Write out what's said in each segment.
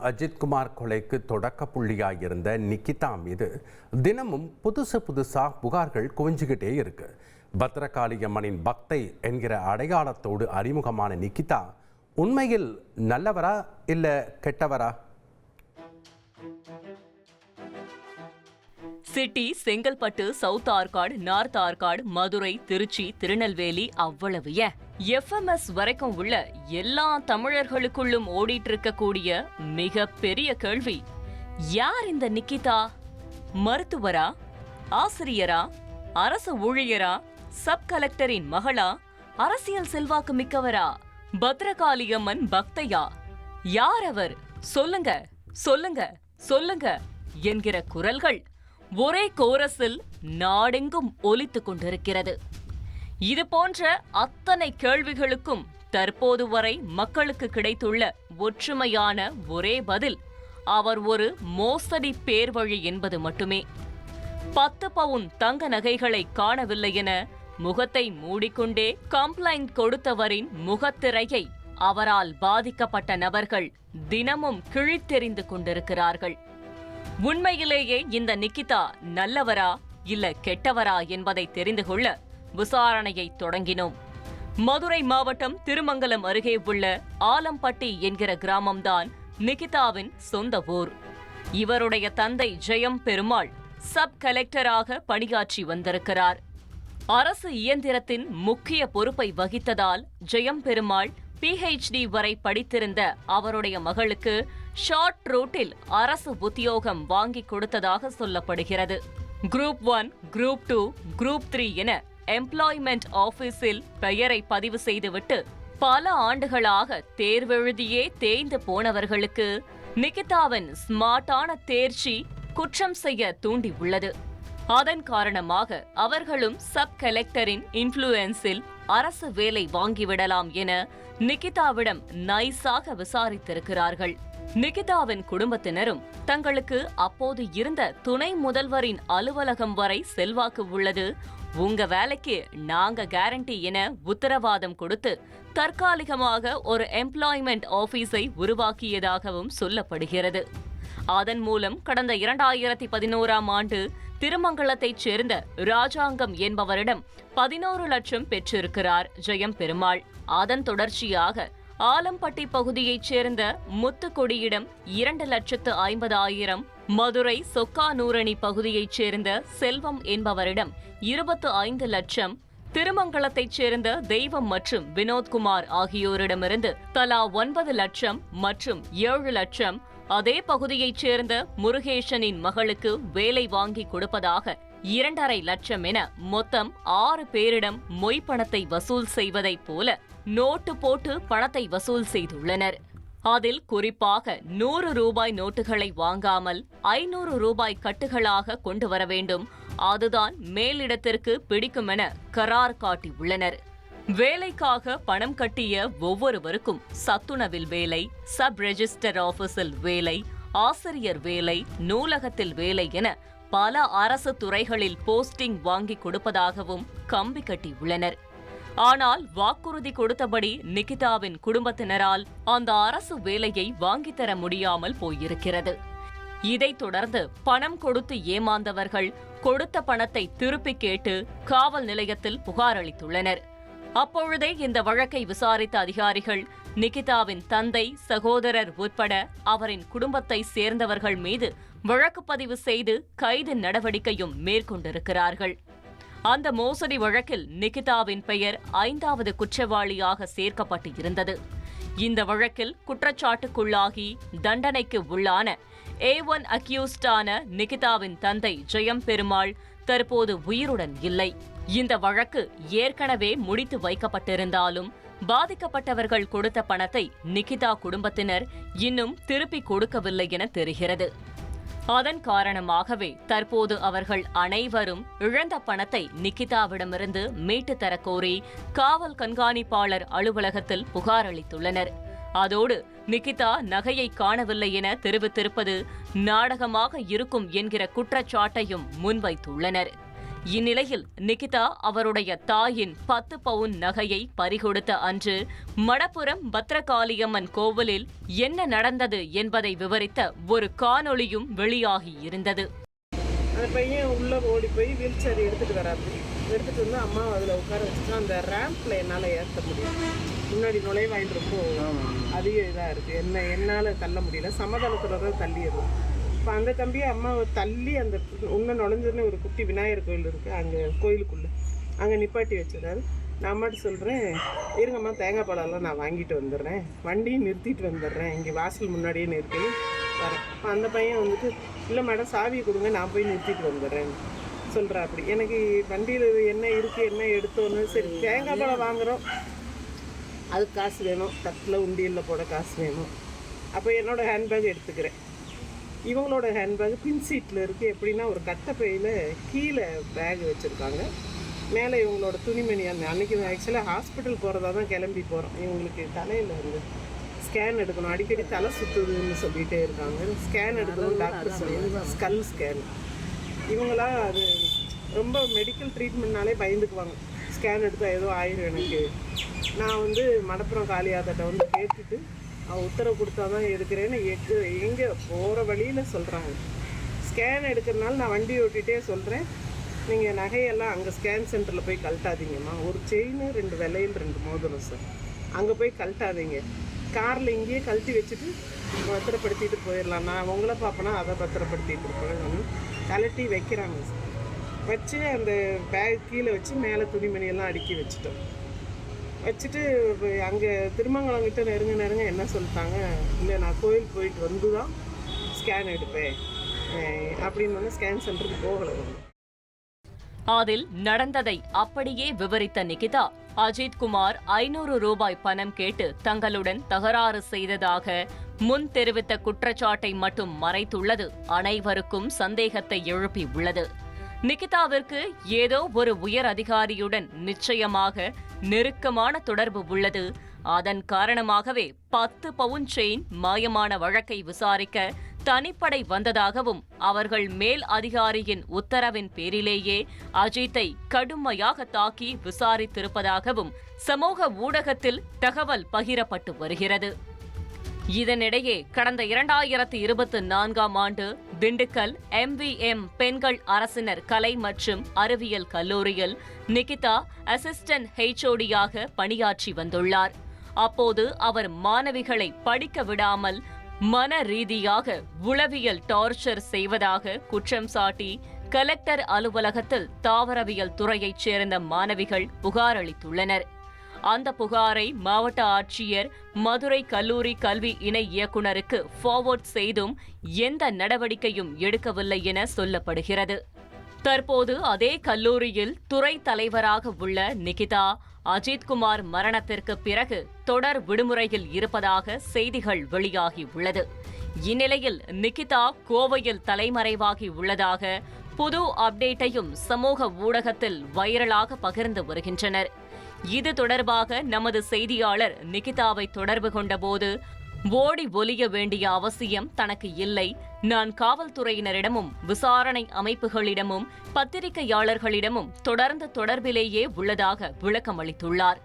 அஜித்குமார் கொலைக்கு தொடக்க புள்ளியாயிருந்த நிகிதா மீது தினமும் புதுசா புகார்கள் குவிஞ்சுக்கிட்டே இருக்கு. பத்ரகாளியம்மனின் பக்தை என்கிற அடையாளத்தோடு அறிமுகமான நிகிதா உண்மையில் நல்லவரா இல்ல கெட்டவரா? City, Chengalpattu, south Arcot, north Arcot, Madurai, Trichy, Tirunelveli, அவ்வளவு FMS வரைக்கும் உள்ள எல்லா தமிழர்களுக்குள்ளும் ஓடிட்டு இருக்கக்கூடிய மிக பெரிய கேள்வி, யார் இந்த நிகிதா? மருத்துவரா, ஆசிரியரா, அரசு ஊழியரா, சப் கலெக்டரின் மகளா, அரசியல் செல்வாக்கு மிக்கவரா, பத்ரகாளியம்மன் பக்தையா? யார் அவர்? சொல்லுங்க சொல்லுங்க சொல்லுங்க என்கிற குரல்கள் ஒரே கோரஸில் நாடெங்கும் ஒலித்துக் கொண்டிருக்கிறது. இது போன்ற அத்தனை கேள்விகளுக்கும் தற்போது வரை மக்களுக்கு கிடைத்துள்ள ஒற்றுமையான ஒரே பதில், அவர் ஒரு மோசடி பேர்வழி என்பது மட்டுமே. 10 பவுன் தங்க நகைகளை காணவில்லை என முகத்தை மூடிக்கொண்டே கம்ப்ளைண்ட் கொடுத்தவரின் முகத்திரையை அவரால் பாதிக்கப்பட்ட நபர்கள் தினமும் கிழித்தெறிந்து கொண்டிருக்கிறார்கள். உண்மையிலேயே இந்த நிகிதா நல்லவரா இல்ல கெட்டவரா என்பதை தெரிந்து கொள்ள விசாரணையை தொடங்கினோம். மதுரை மாவட்டம் திருமங்கலம் அருகே உள்ள ஆலம்பட்டி என்கிற கிராமம்தான் நிகிதாவின் சொந்த ஊர். இவருடைய தந்தை ஜெயம் பெருமாள் சப் கலெக்டராக பணியாற்றி வந்திருக்கிறார். அரசு இயந்திரத்தின் முக்கிய பொறுப்பை வகித்ததால் ஜெயம் பெருமாள் PhD வரை படித்திருந்த அவருடைய மகளுக்கு ஷார்ட் ரூட்டில் அரசு உத்தியோகம் வாங்கி கொடுத்ததாக சொல்லப்படுகிறது. குரூப் 1, குரூப் 2, குரூப் 3 என எம்ப்ளாய்மெண்ட் ஆபீஸில் பெயரை பதிவு செய்துவிட்டு பல ஆண்டுகளாக தேர்வெழுதியே தேய்ந்து போனவர்களுக்கு நிகிதாவின் ஸ்மார்ட்டான தேர்ச்சி குற்றம் செய்ய தூண்டி உள்ளது. அதன் காரணமாக அவர்களும் சப் கலெக்டரின் இன்ஃப்ளூயன்ஸில் அரசு வேலை வாங்கிவிடலாம் என நிகிதாவிடம் நைஸாக விசாரித்திருக்கிறார்கள். நிகிதாவின் குடும்பத்தினரும் தங்களுக்கு அப்போது இருந்த துணை முதல்வரின் அலுவலகம் வரை செல்வாக்கு உள்ளது, உங்க வேலைக்கு நாங்க கேரண்டி என உத்தரவாதம் கொடுத்து தற்காலிகமாக ஒரு எம்ப்ளாய்மெண்ட் ஆபீஸை உருவாக்கியதாகவும் சொல்லப்படுகிறது. அதன் மூலம் கடந்த 2011ஆம் ஆண்டு திருமங்கலத்தைச் சேர்ந்த ராஜாங்கம் என்பவரிடம் 11 லட்சம் பெற்றிருக்கிறார் ஜெயம் பெருமாள். அதன் தொடர்ச்சியாக ஆலம்பட்டி பகுதியைச் சேர்ந்த முத்துக்கொடியிடம் 2,50,000, மதுரை சொக்கானூரணி பகுதியைச் சேர்ந்த செல்வம் என்பவரிடம் 25 லட்சம், திருமங்கலத்தைச் சேர்ந்த தெய்வம் மற்றும் வினோத்குமார் ஆகியோரிடமிருந்து தலா 9 லட்சம் மற்றும் 7 லட்சம், அதே பகுதியைச் சேர்ந்த முருகேசனின் மகளுக்கு வேலை வாங்கி கொடுப்பதாக 2,50,000 லட்சம் என மொத்தம் 6 பேரிடம் மொய் பணத்தை வசூல் செய்வதைப் போல நோட்டு போட்டு பணத்தை வசூல் செய்துள்ளனர். அதில் குறிப்பாக 100 ரூபாய் நோட்டுகளை வாங்காமல் 500 ரூபாய் கட்டுகளாக கொண்டு வர வேண்டும், அதுதான் மேலிடத்திற்கு பிடிக்கும் என கரார் காட்டியுள்ளனர். வேலைக்காக பணம் கட்டிய ஒவ்வொருவருக்கும் சத்துணவில் வேலை, சப் ரெஜிஸ்டர் ஆபீஸில் வேலை, ஆசிரியர் வேலை, நூலகத்தில் வேலை என பல அரசு துறைகளில் போஸ்டிங் வாங்கி கொடுப்பதாகவும் கம்பி கட்டியுள்ளனர். ஆனால் வாக்குறுதி கொடுத்தபடி நிகிதாவின் குடும்பத்தினரால் அந்த அரசு வேலையை வாங்கித்தர முடியாமல் போயிருக்கிறது. இதைத் தொடர்ந்து பணம் கொடுத்து ஏமாந்தவர்கள் கொடுத்த பணத்தை திருப்பி கேட்டு காவல் நிலையத்தில் புகார் அளித்துள்ளனர். அப்பொழுதே இந்த வழக்கை விசாரித்த அதிகாரிகள் நிகிதாவின் தந்தை, சகோதரர் உட்பட அவரின் குடும்பத்தை சேர்ந்தவர்கள் மீது வழக்கு பதிவு செய்து கைது நடவடிக்கையும் மேற்கொண்டிருக்கிறார்கள். அந்த மோசடி வழக்கில் நிகிதாவின் பெயர் 5வது குற்றவாளியாக சேர்க்கப்பட்டு இருந்தது. இந்த வழக்கில் குற்றச்சாட்டுக்குள்ளாகி தண்டனைக்கு உள்ளான A1 அக்யூஸ்டான நிகிதாவின் தந்தை ஜெயம் பெருமாள் தற்போது உயிருடன் இல்லை. இந்த வழக்கு ஏற்கனவே முடித்து வைக்கப்பட்டிருந்தாலும் பாதிக்கப்பட்டவர்கள் கொடுத்த பணத்தை நிகிதா குடும்பத்தினர் இன்னும் திருப்பி கொடுக்கவில்லை என தெரிகிறது. அதன் காரணமாகவே தற்போது அவர்கள் அனைவரும் இழந்த பணத்தை நிகிதாவிடமிருந்து மீட்டு தரக்கோரி காவல் கண்காணிப்பாளர் அலுவலகத்தில் புகார் அளித்துள்ளனர். அதோடு நிகிதா நகையை காணவில்லை என தெரிவித்திருப்பது நாடகமாக இருக்கும் என்கிற குற்றச்சாட்டையும் முன்வைத்துள்ளனர். இந்நிலையில் நிகிதா அவருடைய தாயின் 10 பவுன் நகையை பறிகொடுத்த அன்று மடப்புரம் பத்ரகாளியம்மன் கோவிலில் என்ன நடந்தது என்பதை விவரித்த ஒரு காணொளியும் வெளியாகி இருந்தது. அந்த பையன் உள்ளே ஓடி போய் வீல் சேர் எடுத்துகிட்டு வராது. எடுத்துகிட்டு வந்து அம்மா அதில் உட்கார வச்சுட்டு அந்த ரேம்பில் என்னால் ஏற்ற முடியும். முன்னாடி நுழைவாயில் ரொம்ப அதிக இதாக இருக்குது. என்னால் தள்ள முடியல. சமதளத்தில் தான் தள்ளிடுது. இப்போ அந்த தம்பியை அம்மாவை தள்ளி அந்த இன்னும் நுழைஞ்சதுன்னு ஒரு குட்டி விநாயகர் கோயில் இருக்குது அங்கே கோயிலுக்குள்ளே அங்கே நிப்பாட்டி வச்சிடாரு. நான் அம்மாட்ட சொல்கிறேன், இருங்கம்மா தேங்காய் பழம்லாம் நான் வாங்கிட்டு வந்துடுறேன், வண்டியும் நிறுத்திட்டு வந்துடுறேன், இங்கே வாசல் முன்னாடியே நிறுத்தி வரேன். இப்போ அந்த பையன் வந்துட்டு, இல்லை மேடம் சாவியை கொடுங்க நான் போய் நிறுத்திட்டு வந்துடுறேன் சொல்கிறா. அப்படி எனக்கு வண்டியில் என்ன இருக்குது என்ன எடுத்தோன்னு, சரி தேங்காய் பழம் வாங்குகிறோம் அதுக்கு காசு வேணும், தட்டில் உண்டியலில் போட காசு வேணும். அப்போ என்னோடய ஹேண்ட்பேக் எடுத்துக்கிறேன். இவங்களோட ஹேண்ட்பேக் பின் சீட்டில் இருக்குது. எப்படின்னா ஒரு கட்டைப்பையில் கீழே பேக் வச்சுருக்காங்க, மேலே இவங்களோட துணிமணி. அன்றைக்கி ஆக்சுவலாக ஹாஸ்பிட்டல் போகிறதா தான் கிளம்பி போகிறோம். இவங்களுக்கு தலையில் வந்து ஸ்கேன் எடுக்கணும், அடிக்கடி தலை சுற்றுதுன்னு சொல்லிகிட்டே இருக்காங்க. ஸ்கேன் எடுக்கணும் டாக்டர் சொல்லுவாங்க, ஸ்கல் ஸ்கேன். இவங்களாம் அது ரொம்ப மெடிக்கல் ட்ரீட்மெண்ட்னாலே பயந்துக்குவாங்க. ஸ்கேன் எடுத்தால் ஏதோ ஆயிரும் எனக்கு. நான் வந்து மடப்புறம் காளியாத்தட்ட வந்து கேட்டுட்டு அவன் உத்தரவு கொடுத்தா தான் எடுக்கிறேன்னு எங்கே போகிற வழியில் சொல்கிறாங்க. ஸ்கேன் எடுக்கிறதுனால நான் வண்டி ஓட்டிகிட்டே சொல்கிறேன், நீங்கள் நகையெல்லாம் அங்கே ஸ்கேன் சென்டரில் போய் கழட்டாதீங்கம்மா. ஒரு செயின் 2 விலையில் 2 மோதிரம் சார், அங்கே போய் கழட்டாதீங்க. காரில் இங்கேயே கழட்டி வச்சுட்டு பத்திரப்படுத்திட்டு போயிடலாம். நான் உங்களை பார்ப்பேன்னா அதை பத்திரப்படுத்திட்டு இருப்பேன். கழட்டி வைக்கிறாங்க சார். வச்சு அந்த பேக் கீழே வச்சு மேலே துணிமணியெல்லாம் அடுக்கி வச்சுட்டோம். வச்சுட்டு அங்கே திருமங்கலங்கிட்ட நெருங்க என்ன சொல்லிட்டாங்க, இல்லை நான் கோயில் போயிட்டு வந்து தான் ஸ்கேன் எடுப்பேன் அப்படின்னு வந்து ஸ்கேன் சென்டருக்கு போகலை. அதில் நடந்ததை அப்படியே விவரித்த நிகிதா, அஜித்குமார் 500 ரூபாய் பணம் கேட்டு தங்களுடன் தகராறு செய்ததாக முன் தெரிவித்த குற்றச்சாட்டை மட்டும் மறைத்துள்ளது அனைவருக்கும் சந்தேகத்தை எழுப்பி உள்ளது. நிகிதாவிற்கு ஏதோ ஒரு உயர் அதிகாரியுடன் நிச்சயமாக நெருக்கமான தொடர்பு உள்ளது. அதன் காரணமாகவே 10 பவுன் செயின் மாயமான வழக்கை விசாரிக்க தனிப்படை வந்ததாகவும் அவர்கள் மேல் அதிகாரியின் உத்தரவின் பேரிலேயே அஜித்தை கடுமையாக தாக்கி விசாரித்திருப்பதாகவும் சமூக ஊடகத்தில் தகவல் பகிரப்பட்டு வருகிறது. இதனிடையே கடந்த 2024ஆம் ஆண்டு திண்டுக்கல் MVM பெண்கள் அரசினர் கலை மற்றும் அறிவியல் கல்லூரியில் நிகிதா அசிஸ்டன்ட் HOD-யாக பணியாற்றி வந்துள்ளார். அப்போது அவர் மாணவிகளை படிக்க விடாமல் மன ரீதியாக உளவியல் டார்ச்சர் செய்வதாக குற்றம் சாட்டி கலெக்டர் அலுவலகத்தில் தாவரவியல் துறையைச் சேர்ந்த மாணவிகள் புகார் அளித்துள்ளனர். அந்த புகாரை மாவட்ட ஆட்சியர் மதுரை கல்லூரி கல்வி இணை இயக்குநருக்கு ஃபார்வர்ட் செய்தும் எந்த நடவடிக்கையும் எடுக்கவில்லை என சொல்லப்படுகிறது. தற்போது அதே கல்லூரியில் துறை தலைவராக உள்ள நிகிதா அஜித்குமார் மரணத்திற்கு பிறகு தொடர் விடுமுறையில் இருப்பதாக செய்திகள் வெளியாகி உள்ளது. இந்நிலையில் நிகிதா கோவையில் தலைமறைவாகி உள்ளதாக புது அப்டேட்டையும் சமூக ஊடகத்தில் வைரலாக பகிர்ந்து வருகின்றனர். இது தொடர்பாக நமது செய்தியாளர் நிகிதாவை தொடர்பு கொண்டபோது, ஓடி ஒலிய வேண்டிய அவசியம் தனக்கு இல்லை, நான் காவல்துறையினரிடமும் விசாரணை அமைப்புகளிடமும் பத்திரிகையாளர்களிடமும் தொடர்ந்து தொடர்பிலேயே உள்ளதாக விளக்கம் அளித்துள்ளார்.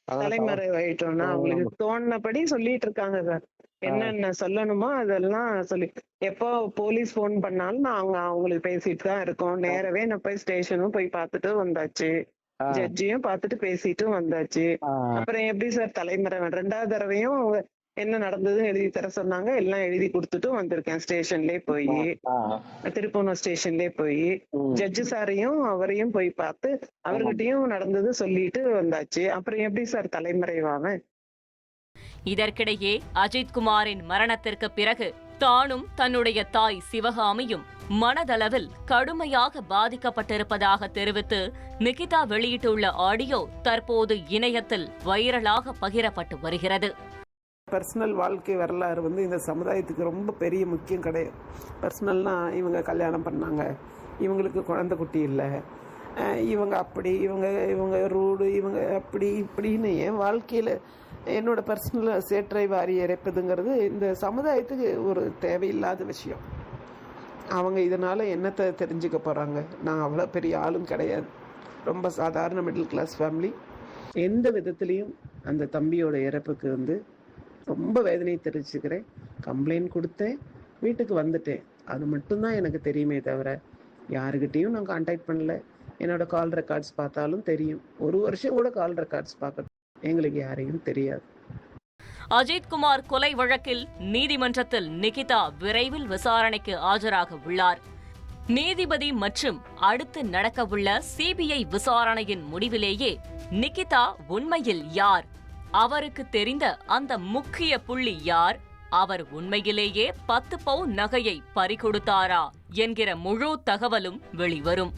தலைமறைவாயிட்டோம்னா அவங்களுக்கு தோணுனபடி சொல்லிட்டு இருக்காங்க சார். என்னென்ன சொல்லணுமோ அதெல்லாம் சொல்லி, எப்போ போலீஸ் போன் பண்ணாலும் நாங்க அவங்களுக்கு பேசிட்டு தான் இருக்கோம். நேரவே நான் போய் ஸ்டேஷனும் போய் பார்த்துட்டு வந்தாச்சு, ஜட்ஜியும் பார்த்துட்டு பேசிட்டும் வந்தாச்சு. அப்புறம் எப்படி சார் தலைமறை? 2வது தடவையும் என்ன நடந்ததுன்னு எழுதி தர சொன்னாங்க, எல்லாம் எழுதி கொடுத்துட்டும் வந்திருக்கேன். ஸ்டேஷன்லயே போய், திருப்பூர் ஸ்டேஷன்லயே போய் ஜட்ஜு சாரையும் அவரையும் போய் பார்த்து அவர்கிட்டயும் நடந்தது சொல்லிட்டு வந்தாச்சு. அப்புறம் எப்படி சார் தலைமறைவாங்க? இதற்கிடையே அஜித்குமாரின் மரணத்திற்கு பிறகு தானும் தன்னுடைய தாய் சிவகாமியும் மனதளவில் கடுமையாக பாதிக்கப்பட்டிருப்பதாக தெரிவித்து நிகிதா வெளியிட்டுள்ள ஆடியோ தற்போது இணையத்தில் வைரலாக பகிரப்பட்டு வருகிறது. பர்சனல் வாழ்க்கை வரலாறு வந்து இந்த சமுதாயத்துக்கு ரொம்ப பெரிய முக்கியம் கிடையாது. பர்சனல்னா இவங்க கல்யாணம் பண்ணாங்க, இவங்களுக்கு குழந்தை குட்டி இல்லை, இவங்க அப்படி, இவங்க ரூடு, இவங்க அப்படி இப்படின்னு என் வாழ்க்கையில் என்னோட பர்சனல் சேற்றை வாரி இறைப்பதுங்கிறது இந்த சமுதாயத்துக்கு ஒரு தேவையில்லாத விஷயம். அவங்க இதனால் என்னத்தை தெரிஞ்சுக்க போகிறாங்க? நான் அவ்வளோ பெரிய ஆளும் கிடையாது, ரொம்ப சாதாரண மிடில் கிளாஸ் ஃபேமிலி. எந்த விதத்துலேயும் அந்த தம்பியோட இறப்புக்கு ரொம்ப வேதனை தெரிவிச்சுக்கிறேன். கம்ப்ளைண்ட் கொடுத்தேன், வீட்டுக்கு வந்துட்டேன். அது மட்டும்தான் எனக்கு தெரியுமே தவிர யாருக்கிட்டேயும் நான் கான்டாக்ட் பண்ணல. என்னோட கால் ரெக்கார்ட்ஸ் பார்த்தாலும் தெரியும். 1 வருஷம் கூட கால் ரெக்கார்ட்ஸ் பார்க்க எங்களுக்கு யாரையும் தெரியாது. அஜித்குமார் கொலை வழக்கில் நீதிமன்றத்தில் நிகிதா விரைவில் விசாரணைக்கு ஆஜராக உள்ளார். நீதிபதி மற்றும் அடுத்து நடக்கவுள்ள சிபிஐ விசாரணையின் முடிவிலேயே நிகிதா உண்மையில் யார், அவருக்கு தெரிந்த அந்த முக்கிய புள்ளி யார், அவர் உண்மையிலேயே 10 பவுன் நகையை பறிகொடுத்தாரா என்கிற முழு தகவலும் வெளிவரும்.